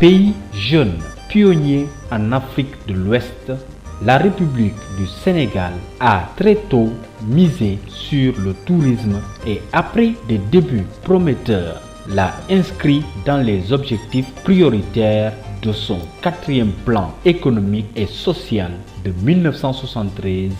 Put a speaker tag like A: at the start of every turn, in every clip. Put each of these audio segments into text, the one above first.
A: Pays jeune, pionnier en Afrique de l'Ouest, la République du Sénégal a très tôt misé sur le tourisme et après des débuts prometteurs, l'a inscrit dans les objectifs prioritaires de son 4e plan économique et social de 1973-1977.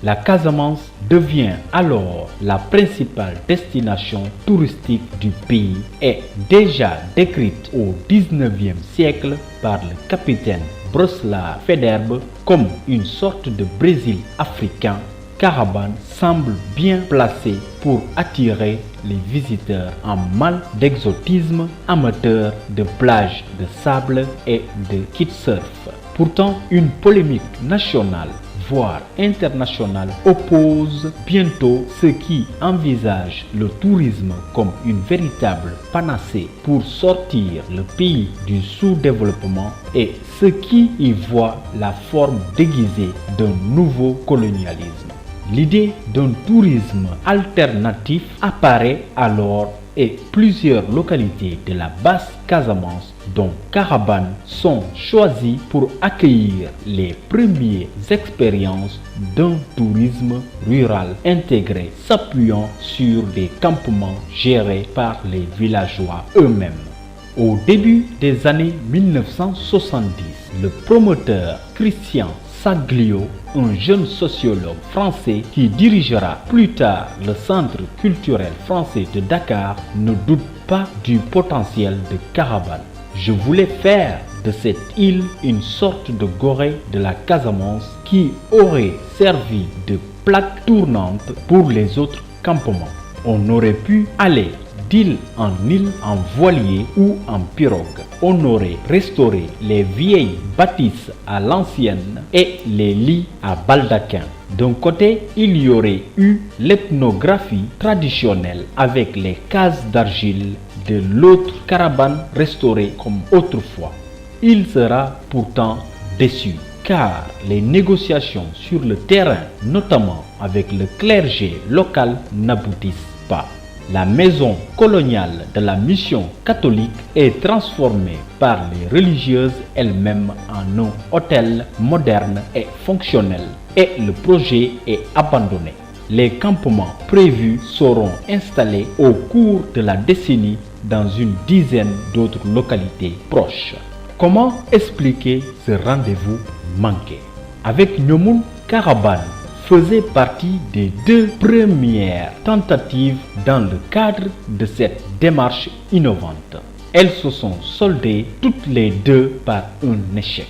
A: La Casamance devient alors la principale destination touristique du pays et déjà décrite au XIXe siècle par le capitaine Broslaw Faidherbe comme une sorte de Brésil africain. Carabane semble bien placé pour attirer les visiteurs en mal d'exotisme, amateurs de plages de sable et de kitesurf. Pourtant, une polémique nationale voire internationale oppose bientôt ceux qui envisagent le tourisme comme une véritable panacée pour sortir le pays du sous-développement et ceux qui y voient la forme déguisée d'un nouveau colonialisme. L'idée d'un tourisme alternatif apparaît alors et plusieurs localités de la basse Casamance, dont Carabane, sont choisies pour accueillir les premières expériences d'un tourisme rural intégré s'appuyant sur des campements gérés par les villageois eux-mêmes. Au début des années 1970, le promoteur Christian Saglio, un jeune sociologue français qui dirigera plus tard le Centre culturel français de Dakar, ne doute pas du potentiel de Carabane. Je voulais faire de cette île une sorte de Gorée de la Casamance qui aurait servi de plaque tournante pour les autres campements. On aurait pu aller d'île en île en voilier ou en pirogue. On aurait restauré les vieilles bâtisses à l'ancienne et les lits à baldaquin. D'un côté, il y aurait eu l'ethnographie traditionnelle avec les cases d'argile, de l'autre, Carabane restaurée comme autrefois. Il sera pourtant déçu car les négociations sur le terrain, notamment avec le clergé local, n'aboutissent pas. La maison coloniale de la mission catholique est transformée par les religieuses elles-mêmes en un hôtel moderne et fonctionnel et le projet est abandonné. Les campements prévus seront installés au cours de la décennie dans une dizaine d'autres localités proches. Comment expliquer ce rendez-vous manqué? Avec Nyomoun, Carabane faisait partie des 2 premières tentatives dans le cadre de cette démarche innovante. Elles se sont soldées toutes les 2 par un échec.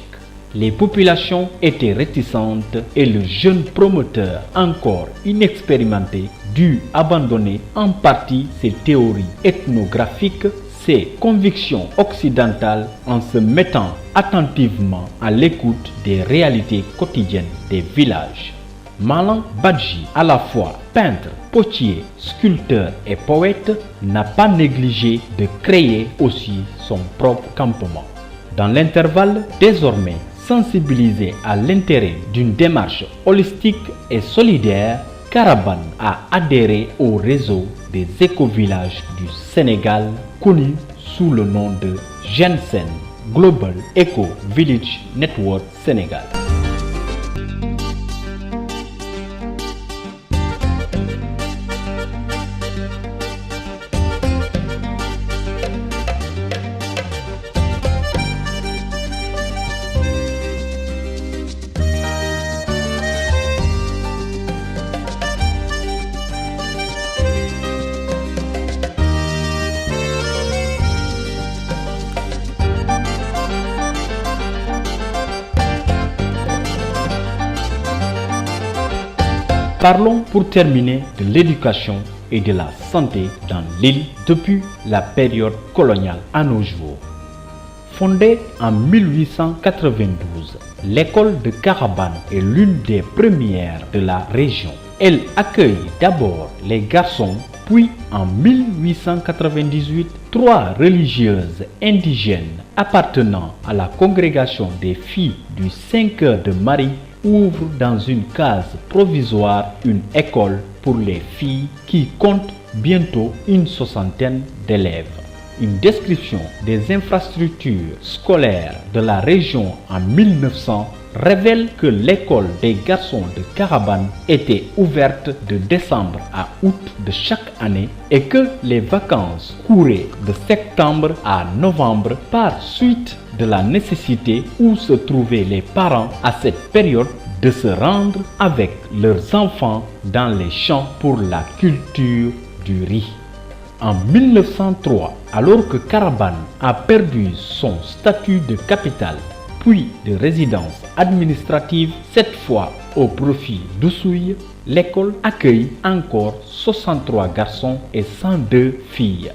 A: Les populations étaient réticentes et le jeune promoteur, encore inexpérimenté, dut abandonner en partie ses théories ethnographiques, ses convictions occidentales en se mettant attentivement à l'écoute des réalités quotidiennes des villages. Malang Badji, à la fois peintre, potier, sculpteur et poète, n'a pas négligé de créer aussi son propre campement. Dans l'intervalle, désormais sensibilisé à l'intérêt d'une démarche holistique et solidaire, Carabane a adhéré au réseau des éco-villages du Sénégal, connu sous le nom de GENSEN, Global Eco Village Network Sénégal. Parlons pour terminer de l'éducation et de la santé dans l'île depuis la période coloniale à nos jours. Fondée en 1892, l'école de Carabane est l'une des premières de la région. Elle accueille d'abord les garçons, puis en 1898, 3 religieuses indigènes appartenant à la congrégation des filles du 5 heures de Marie ouvre dans une case provisoire une école pour les filles qui compte bientôt une 60aine d'élèves. une description des infrastructures scolaires de la région en 1900 révèle que l'école des garçons de Carabane était ouverte de décembre à août de chaque année et que les vacances couraient de septembre à novembre par suite de la nécessité où se trouvaient les parents à cette période de se rendre avec leurs enfants dans les champs pour la culture du riz. En 1903, alors que Carabane a perdu son statut de capitale puis de résidence administrative, cette fois au profit d'Oussouye, l'école accueille encore 63 garçons et 102 filles.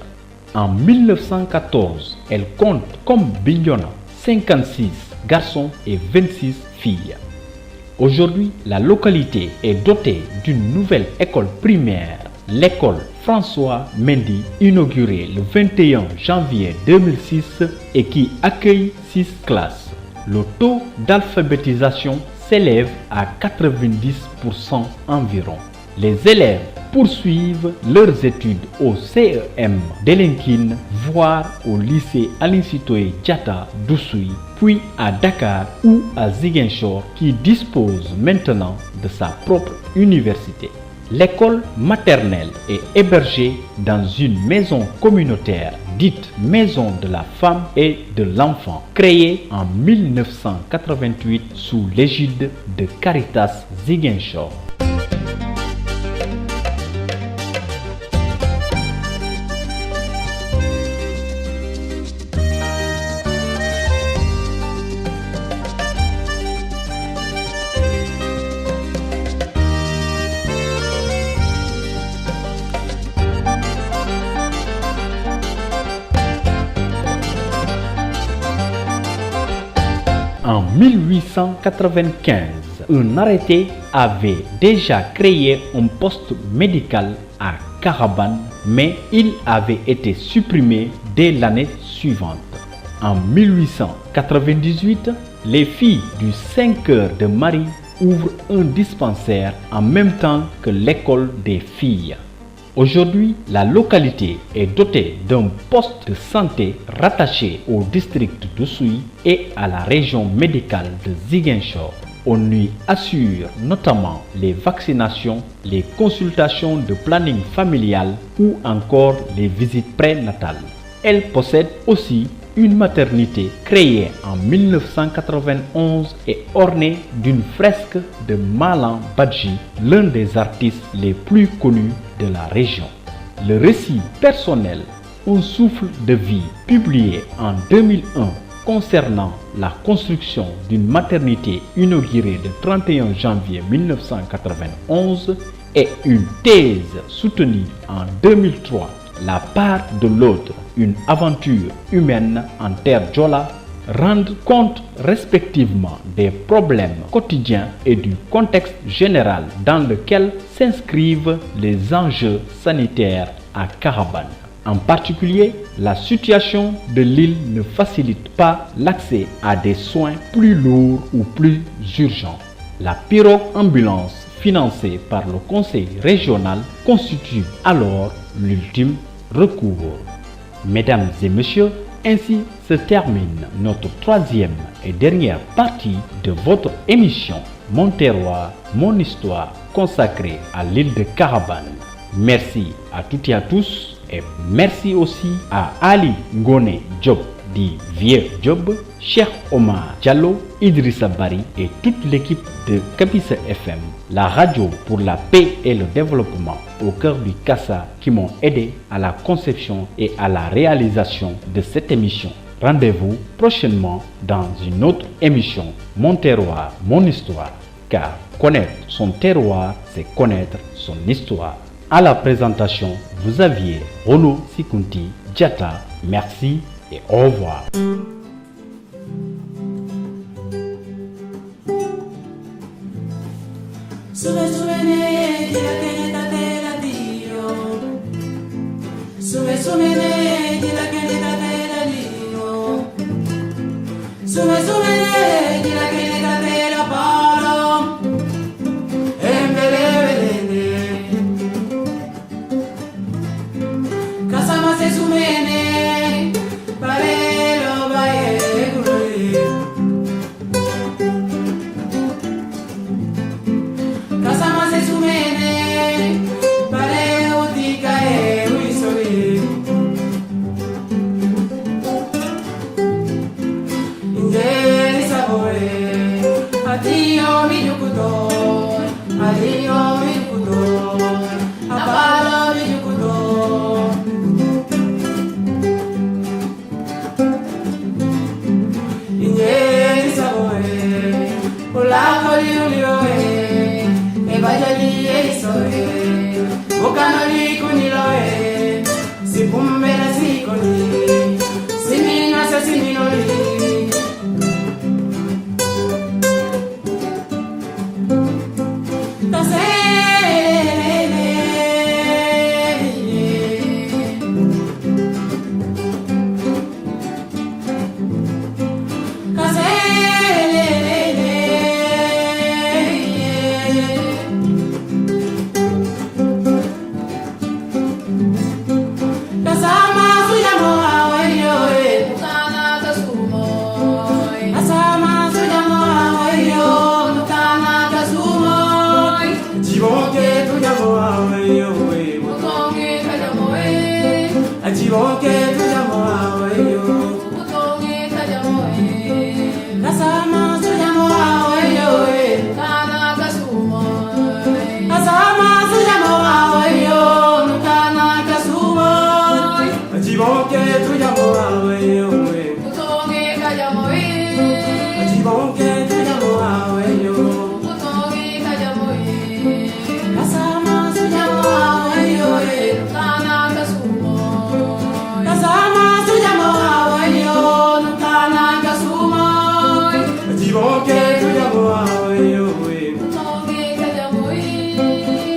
A: En 1914, elle compte comme Bignona 56 garçons et 26 filles. Aujourd'hui, la localité est dotée d'une nouvelle école primaire, l'école François Mendy, inaugurée le 21 janvier 2006 et qui accueille 6 classes. Le taux d'alphabétisation s'élève à 90% environ. Les élèves poursuivent leurs études au CEM d'Elinkine, voire au lycée Aline Sitoé Diatta d'Oussouye, puis à Dakar ou à Ziguinchor qui dispose maintenant de sa propre université. L'école maternelle est hébergée dans une maison communautaire dite Maison de la femme et de l'enfant, créée en 1988 sous l'égide de Caritas Ziguinchor. En 1895, un arrêté avait déjà créé un poste médical à Carabane, mais il avait été supprimé dès l'année suivante. En 1898, les filles du 5 heures de Marie ouvrent un dispensaire en même temps que l'école des filles. Aujourd'hui, la localité est dotée d'un poste de santé rattaché au district d'Oussouye et à la région médicale de Ziguinchor. On lui assure notamment les vaccinations, les consultations de planning familial ou encore les visites prénatales. Elle possède aussi une maternité créée en 1991 et ornée d'une fresque de Malan Badji, l'un des artistes les plus connus de la région. Le récit personnel, un souffle de vie, publié en 2001 concernant la construction d'une maternité inaugurée le 31 janvier 1991 et une thèse soutenue en 2003, La part de l'autre, une aventure humaine en terre Djola, rendent compte respectivement des problèmes quotidiens et du contexte général dans lequel s'inscrivent les enjeux sanitaires à Carabane. En particulier, la situation de l'île ne facilite pas l'accès à des soins plus lourds ou plus urgents. La pirogue ambulance financée par le conseil régional constitue alors l'ultime recours. Mesdames et messieurs, ainsi se termine notre troisième et dernière partie de votre émission Mon terroir, mon histoire consacrée à l'île de Carabane. Merci à toutes et à tous et merci aussi à Ali Ngone Diop dit Vieux Job, Cheikh Omar Diallo, Idrissa Bari et toute l'équipe de Kabisa FM, la radio pour la paix et le développement au cœur du Kassa qui m'ont aidé à la conception et à la réalisation de cette émission. Rendez-vous prochainement dans une autre émission, Mon terroir, mon histoire, car connaître son terroir, c'est connaître son histoire. À la présentation, vous aviez Rolo Sikunti Diatta. Merci et au revoir.
B: Kasama se sumene Adio mijukudo, adio mijukudo, abalo mijukudo. Inye saboe, ulakoli ulioe, ebajali eisoe, ukanoli kuniloe, sipumbe na sikoni, simina sa siminoli. Ajiboke tujamoa weyo, utonge tajamoe. Kasama tujamoa weyo, kana kasumo. Kasama tujamoa weyo, kana kasumo. Ajiboke tujamoa weyo, utonge tajamoe. Ajiboke tujamoa weyo, utonge tajamoe. Kasama tujamoa weyo, kana kasumo. Kasama tujamoa weyo, nukana kasumoy. Ajiboke tujamoa weyo, utonge kajamoy.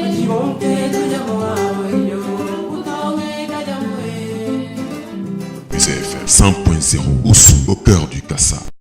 B: Ajiboke tujamoa weyo, utonge kajamoy.
C: UCFM 100.0 au cœur du Kassa.